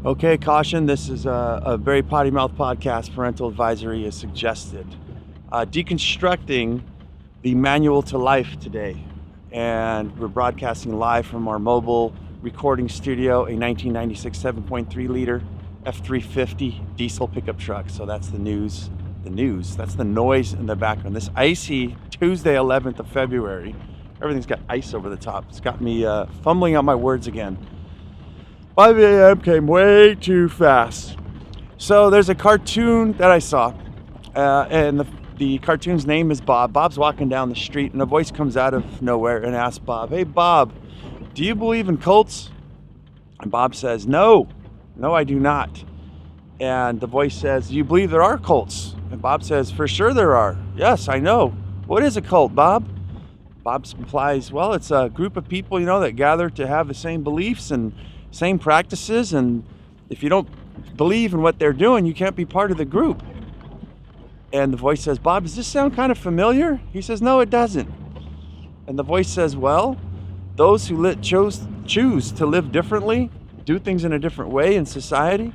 Okay, caution, this is a very potty mouth podcast. Parental advisory is suggested. Deconstructing the manual to life today. And we're broadcasting live from our mobile recording studio, a 1996 7.3 liter F350 diesel pickup truck. So that's the news. That's the noise in the background. This icy Tuesday, 11th of February. Everything's got ice over the top. It's got me fumbling out my words again. 5 a.m. came way too fast. So there's a cartoon that I saw, and the cartoon's name is Bob. Bob's walking down the street, and a voice comes out of nowhere and asks Bob, "Hey, Bob, do you believe in cults?" And Bob says, No, I do not." And the voice says, "Do you believe there are cults?" And Bob says, "For sure there are. Yes, I know. What is a cult, Bob?" Bob implies, well, it's a group of people, that gather to have the same beliefs and same practices, and if you don't believe in what they're doing, you can't be part of the group. And the voice says, "Bob, does this sound kind of familiar?" He says, "No, it doesn't." And the voice says, "Well, those who choose to live differently, do things in a different way in society,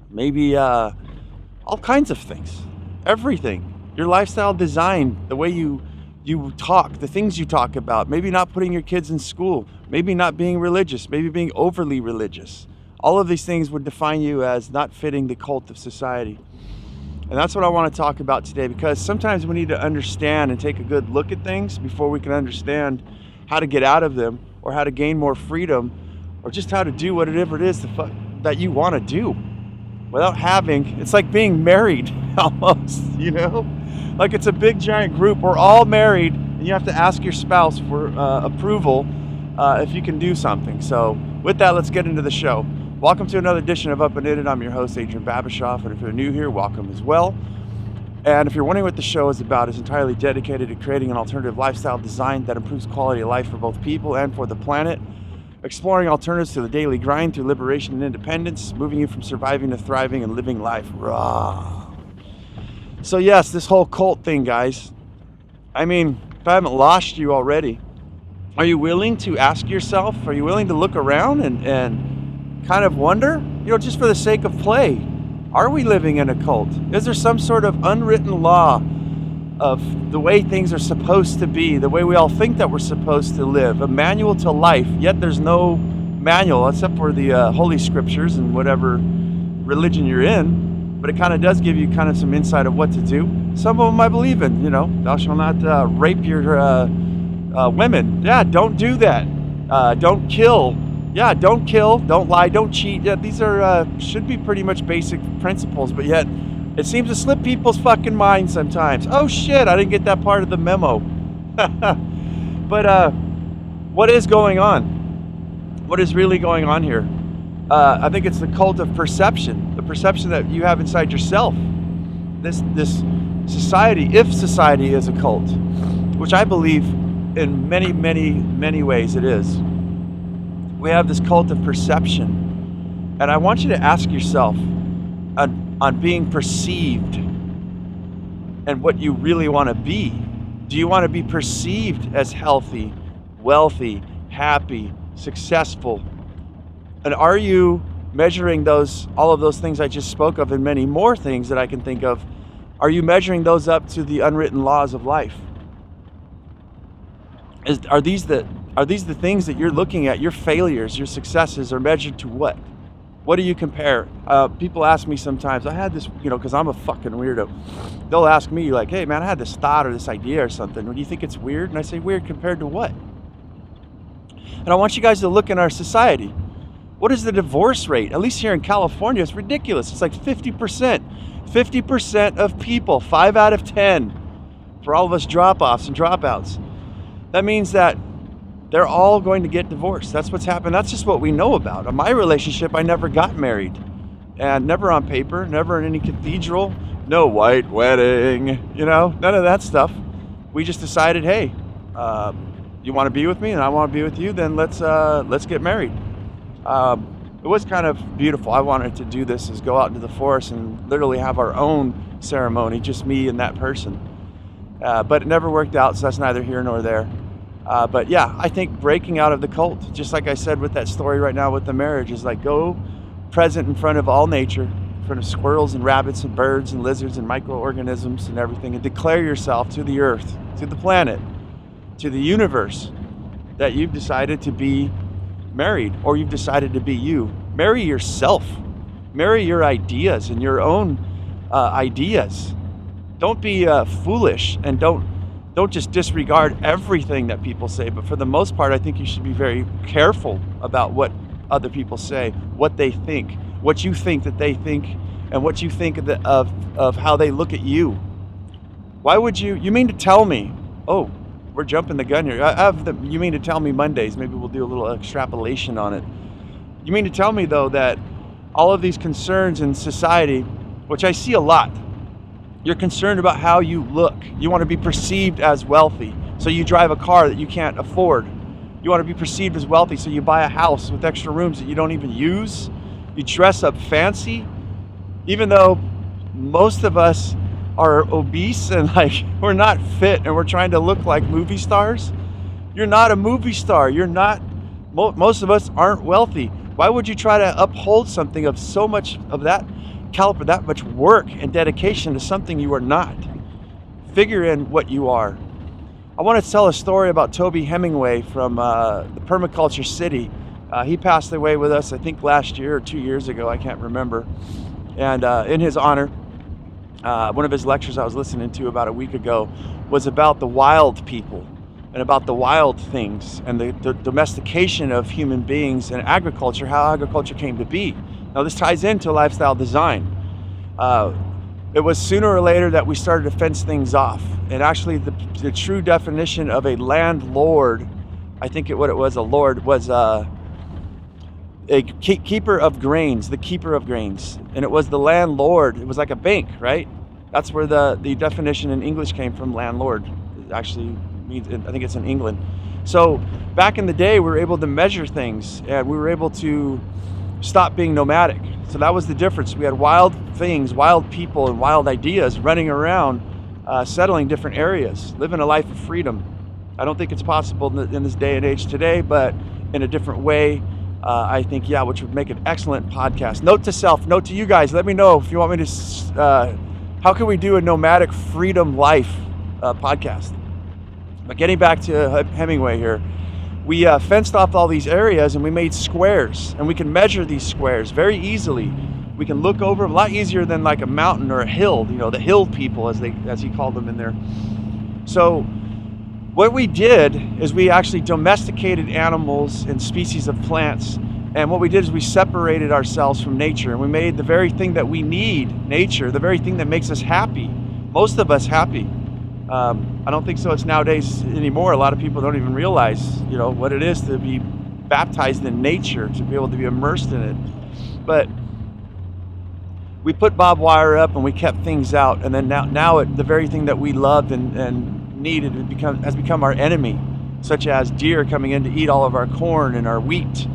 maybe all kinds of things, everything, your lifestyle design, the way you talk, the things you talk about, maybe not putting your kids in school, maybe not being religious, maybe being overly religious. All of these things would define you as not fitting the cult of society." And that's what I want to talk about today, because sometimes we need to understand and take a good look at things before we can understand how to get out of them, or how to gain more freedom, or just how to do whatever it is that you want to do without having, it's like being married almost, like it's a big giant group. We're all married, and you have to ask your spouse for approval if you can do something. So with that, let's get into the show. Welcome to another edition of Up and Knitted. I'm your host, Adrian Babishoff, and if you're new here, welcome as well. And if you're wondering what the show is about, it's entirely dedicated to creating an alternative lifestyle design that improves quality of life for both people and for the planet, exploring alternatives to the daily grind through liberation and independence, moving you from surviving to thriving and living life raw. So yes, this whole cult thing, guys. I mean, if I haven't lost you already, are you willing to ask yourself, are you willing to look around and kind of wonder, just for the sake of play, are we living in a cult? Is there some sort of unwritten law of the way things are supposed to be, the way we all think that we're supposed to live, a manual to life, yet there's no manual except for the Holy Scriptures and whatever religion you're in, but it kind of does give you kind of some insight of what to do. Some of them I believe in, thou shalt not rape your women. Yeah, don't do that. Don't kill. Yeah, don't kill, don't lie, don't cheat. Yeah, these are should be pretty much basic principles, but yet it seems to slip people's fucking minds sometimes. Oh shit, I didn't get that part of the memo. But what is going on? What is really going on here? I think it's the cult of perception, the perception that you have inside yourself. This society, if society is a cult, which I believe in many, many, many ways it is. We have this cult of perception. And I want you to ask yourself on being perceived and what you really want to be. Do you want to be perceived as healthy, wealthy, happy, successful? And are you measuring all of those things I just spoke of, and many more things that I can think of? Are you measuring those up to the unwritten laws of life? Are these the things that you're looking at? Your failures, your successes are measured to what? What do you compare? People ask me sometimes, I had this, because I'm a fucking weirdo. They'll ask me like, "Hey man, I had this thought or this idea or something. Do you think it's weird?" And I say, "Weird compared to what?" And I want you guys to look in our society. What is the divorce rate? At least here in California, it's ridiculous. It's like 50%. 50% of people, 5 out of 10, for all of us drop-offs and dropouts. That means that they're all going to get divorced. That's what's happened. That's just what we know about. In my relationship, I never got married. And never on paper, never in any cathedral, no white wedding, none of that stuff. We just decided, hey, you want to be with me and I want to be with you, then let's get married. It was kind of beautiful. I wanted to do this, is go out into the forest and literally have our own ceremony, just me and that person. But it never worked out, so that's neither here nor there. But yeah, I think breaking out of the cult, just like I said with that story right now with the marriage, is like go present in front of all nature, in front of squirrels and rabbits and birds and lizards and microorganisms and everything, and declare yourself to the earth, to the planet, to the universe, that you've decided to be married, or you've decided to be you. Marry yourself. Marry your ideas and your own ideas. Don't be foolish, and don't just disregard everything that people say. But for the most part, I think you should be very careful about what other people say, what they think, what you think that they think, and what you think of how they look at you. Why would you mean to tell me, oh, we're jumping the gun here. You mean to tell me Mondays, maybe we'll do a little extrapolation on it. You mean to tell me, though, that all of these concerns in society, which I see a lot, you're concerned about how you look. You want to be perceived as wealthy, so you drive a car that you can't afford. You want to be perceived as wealthy, so you buy a house with extra rooms that you don't even use. You dress up fancy, even though most of us are obese and like we're not fit and we're trying to look like movie stars. You're not a movie star. You're not, most of us aren't wealthy. Why would you try to uphold something of so much of that caliber, that much work and dedication to something you are not? Figure in what you are. I want to tell a story about Toby Hemingway from the Permaculture City. He passed away with us, I think last year or 2 years ago, I can't remember. And in his honor, one of his lectures I was listening to about a week ago was about the wild people and about the wild things and the domestication of human beings and agriculture, how agriculture came to be. Now this ties into lifestyle design. It was sooner or later that we started to fence things off. And actually the true definition of a landlord, I think what it was, a lord, was a keeper of grains, the keeper of grains. And it was the landlord. It was like a bank, right? That's where the definition in English came from, landlord. It actually means, I think it's in England. So back in the day, we were able to measure things, and we were able to stop being nomadic. So that was the difference. We had wild things, wild people, and wild ideas running around, settling different areas, living a life of freedom. I don't think it's possible in this day and age today, but in a different way. I think, yeah, which would make an excellent podcast. Note to self, note to you guys, let me know if you want me to, how can we do a nomadic freedom life podcast? But getting back to Hemingway here, we fenced off all these areas and we made squares, and we can measure these squares very easily. We can look over them a lot easier than like a mountain or a hill, you know, the hill people as he called them in there. So what we did is we actually domesticated animals and species of plants. And what we did is we separated ourselves from nature, and we made the very thing that we need, nature, the very thing that makes us happy, most of us happy. I don't think so it's nowadays anymore. A lot of people don't even realize, you know, what it is to be baptized in nature, to be able to be immersed in it. But we put barbed wire up and we kept things out, and then now the very thing that we loved and needed has become our enemy, such as deer coming in to eat all of our corn and our wheat,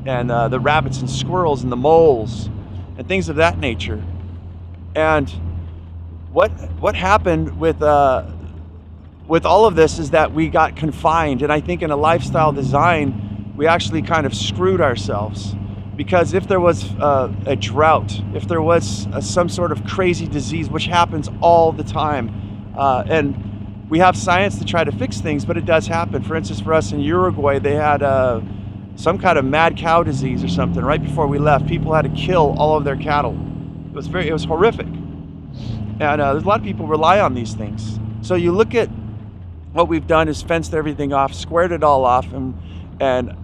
and the rabbits and squirrels and the moles and things of that nature. And what happened with all of this is that we got confined, and I think in a lifestyle design we actually kind of screwed ourselves, because if there was a drought, if there was some sort of crazy disease, which happens all the time, and we have science to try to fix things, but it does happen. For instance, for us in Uruguay, they had some kind of mad cow disease or something right before we left. People had to kill all of their cattle. It was horrific. And there's a lot of people rely on these things. So you look at what we've done is fenced everything off, squared it all off, and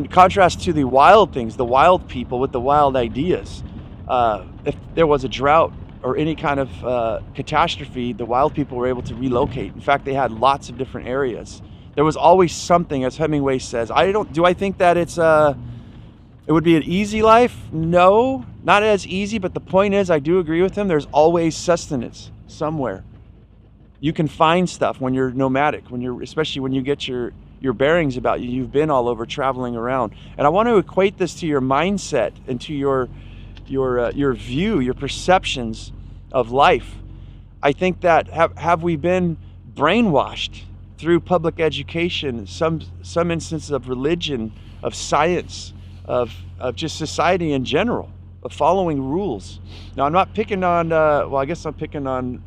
contrast to the wild things, the wild people with the wild ideas. If there was a drought or any kind of catastrophe, the wild people were able to relocate. In fact, they had lots of different areas. There was always something, as Hemingway says. Do I think that it would be an easy life? No, not as easy, but the point is, I do agree with him, there's always sustenance somewhere. You can find stuff when you're nomadic, especially when you get your bearings about you. You've been all over traveling around. And I want to equate this to your mindset and to your view, your perceptions of life. I think that have we been brainwashed through public education, some instances of religion, of science, of just society in general, of following rules. Now, I'm not picking on, well, I guess I'm picking on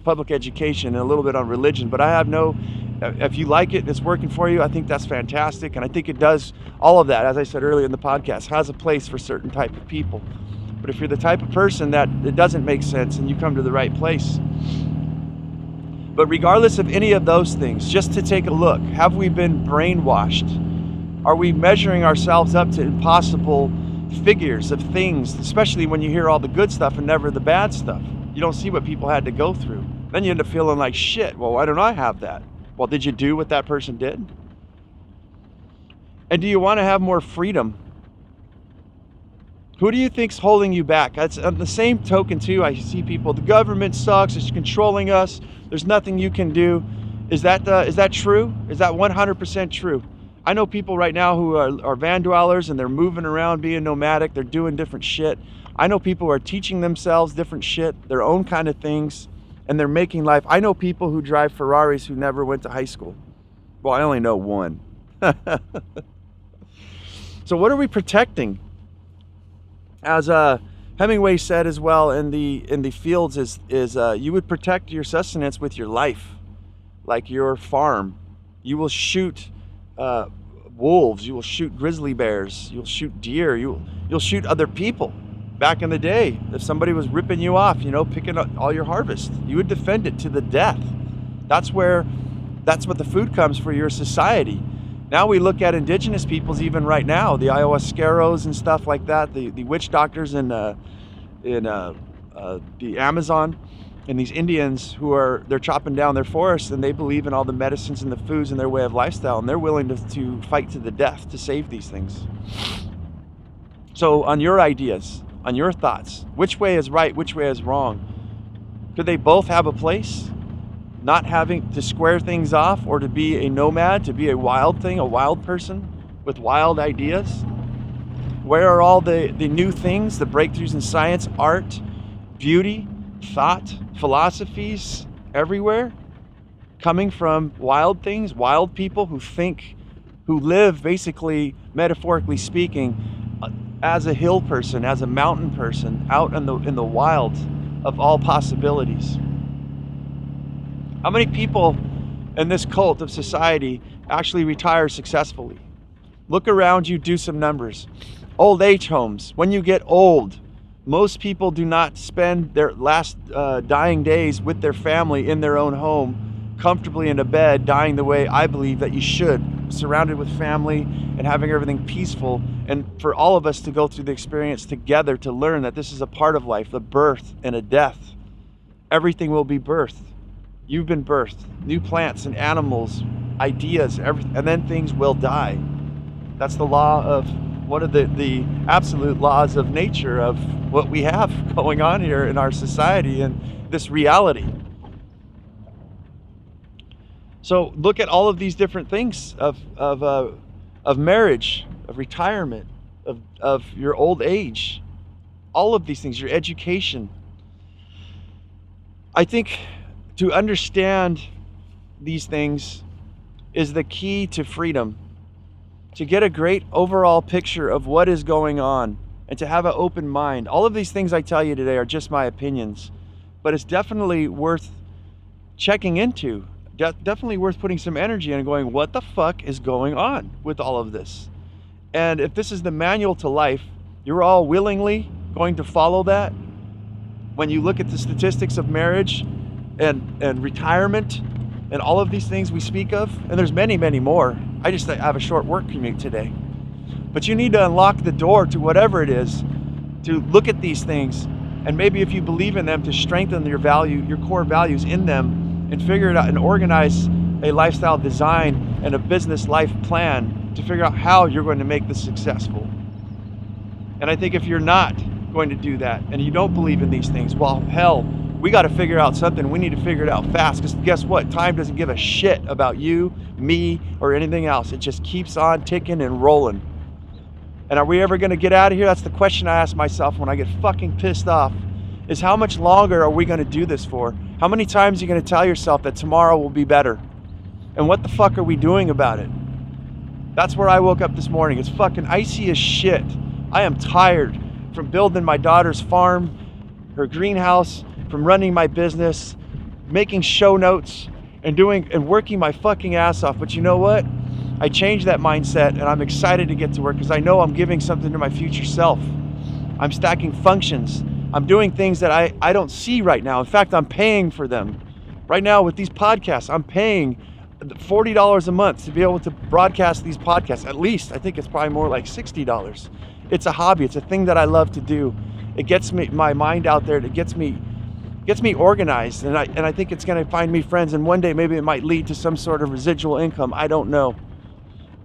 public education and a little bit on religion, but I have no, if you like it and it's working for you, I think that's fantastic. And I think it does all of that, as I said earlier in the podcast, has a place for certain type of people. But if you're the type of person that it doesn't make sense, and you come to the right place. But regardless of any of those things, just to take a look, have we been brainwashed? Are we measuring ourselves up to impossible figures of things, especially when you hear all the good stuff and never the bad stuff? You don't see what people had to go through. Then you end up feeling like shit. Well, why don't I have that? Well, did you do what that person did? And do you want to have more freedom? Who do you think's holding you back? That's on the same token too. I see people, the government sucks, it's controlling us, there's nothing you can do. Is that true? Is that 100% true? I know people right now who are van dwellers, and they're moving around being nomadic, they're doing different shit. I know people who are teaching themselves different shit, their own kind of things, and they're making life. I know people who drive Ferraris who never went to high school. Well, I only know one. So what are we protecting? As Hemingway said as well in the fields, is you would protect your sustenance with your life, like your farm. You will shoot wolves, you will shoot grizzly bears, you'll shoot deer, you'll shoot other people. Back in the day, if somebody was ripping you off, picking up all your harvest, you would defend it to the death. That's what the food comes for your society. Now we look at indigenous peoples, even right now, the ayahuasqueros and stuff like that, the witch doctors in the Amazon, and these Indians who they're chopping down their forests, and they believe in all the medicines and the foods and their way of lifestyle, and they're willing to fight to the death to save these things. So on your ideas, on your thoughts, which way is right, which way is wrong? Could they both have a place? Not having to square things off, or to be a nomad, to be a wild thing, a wild person with wild ideas? Where are all the new things, the breakthroughs in science, art, beauty, thought, philosophies everywhere? Coming from wild things, wild people who live basically, metaphorically speaking, as a hill person, as a mountain person, out in the wild of all possibilities. How many people in this cult of society actually retire successfully? Look around you, do some numbers. Old age homes. When you get old, most people do not spend their last dying days with their family in their own home, comfortably in a bed, dying the way I believe that you should, surrounded with family and having everything peaceful. And for all of us to go through the experience together, to learn that this is a part of life, the birth and a death. Everything will be birthed. You've been birthed. New plants and animals, ideas, everything, and then things will die. That's the law of, one of the absolute laws of nature, of what we have going on here in our society and this reality. So look at all of these different things of marriage, of retirement, of your old age, all of these things, your education. I think to understand these things is the key to freedom, to get a great overall picture of what is going on, and to have an open mind. All of these things I tell you today are just my opinions, but it's definitely worth checking into, definitely worth putting some energy in and going, what the fuck is going on with all of this? And if this is the manual to life, you're all willingly going to follow that. When you look at the statistics of marriage and retirement and all of these things we speak of, and there's many, many more. I have a short work commute today. But you need to unlock the door to whatever it is, to look at these things, and maybe if you believe in them, to strengthen your core values in them, and figure it out and organize a lifestyle design and a business life plan to figure out how you're going to make this successful. And I think if you're not going to do that, and you don't believe in these things, well, hell, we got to figure out something. We need to figure it out fast, because guess what? Time doesn't give a shit about you, me, or anything else. It just keeps on ticking and rolling. And are we ever going to get out of here? That's the question I ask myself when I get fucking pissed off, is how much longer are we going to do this for? How many times are you going to tell yourself that tomorrow will be better? And what the fuck are we doing about it? That's where I woke up this morning. It's fucking icy as shit. I am tired from building my daughter's farm, her greenhouse, from running my business, making show notes, and working my fucking ass off. But you know what? I changed that mindset, and I'm excited to get to work because I know I'm giving something to my future self. I'm stacking functions. I'm doing things that I don't see right now. In fact, I'm paying for them. Right now with these podcasts, I'm paying $40 a month to be able to broadcast these podcasts. At least, I think it's probably more like $60. It's a hobby. It's a thing that I love to do. It gets my mind out there. It gets me organized, and I think it's going to find me friends. And one day, maybe it might lead to some sort of residual income. I don't know.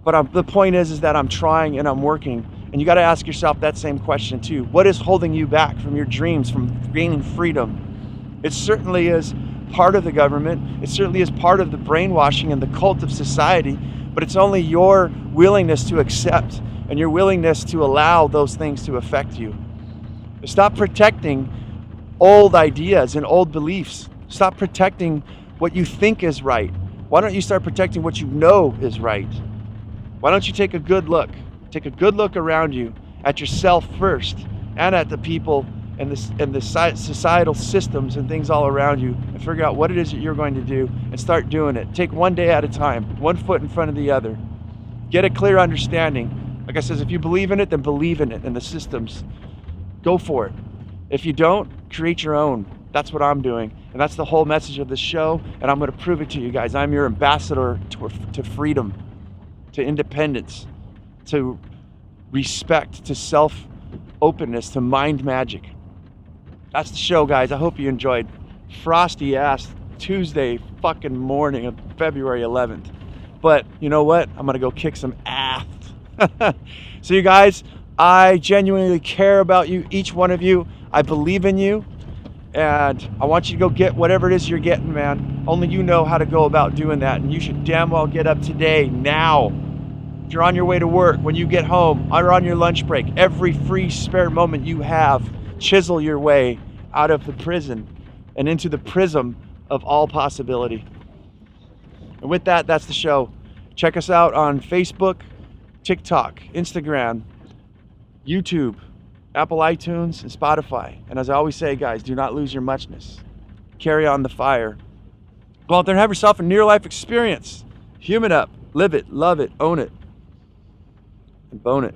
But the point is that I'm trying and I'm working. And you got to ask yourself that same question too. What is holding you back from your dreams, from gaining freedom? It certainly is part of the government. It certainly is part of the brainwashing and the cult of society. But it's only your willingness to accept and your willingness to allow those things to affect you. Stop protecting old ideas and old beliefs. Stop protecting what you think is right. Why don't you start protecting what you know is right? Why don't you take a good look? Take a good look around you, at yourself first, and at the people and the societal systems and things all around you, and figure out what it is that you're going to do and start doing it. Take one day at a time, one foot in front of the other. Get a clear understanding. Like I said, if you believe in it, then believe in it and the systems. Go for it. If you don't, create your own. That's what I'm doing. And that's the whole message of this show. And I'm going to prove it to you guys. I'm your ambassador to freedom, to independence, to respect, to self-openness, to mind magic. That's the show, guys. I hope you enjoyed. Frosty ass Tuesday fucking morning of February 11th. But you know what? I'm going to go kick some ass. So you guys, I genuinely care about you, each one of you. I believe in you. And I want you to go get whatever it is you're getting, man. Only you know how to go about doing that. And you should damn well get up today, now. If you're on your way to work, when you get home, or on your lunch break, every free spare moment you have, chisel your way out of the prison and into the prism of all possibility. And with that, that's the show. Check us out on Facebook, TikTok, Instagram, YouTube, Apple iTunes, and Spotify. And as I always say, guys, do not lose your muchness. Carry on the fire. Go out there and have yourself a near-life experience. Human up. Live it, love it, own it, and bone it.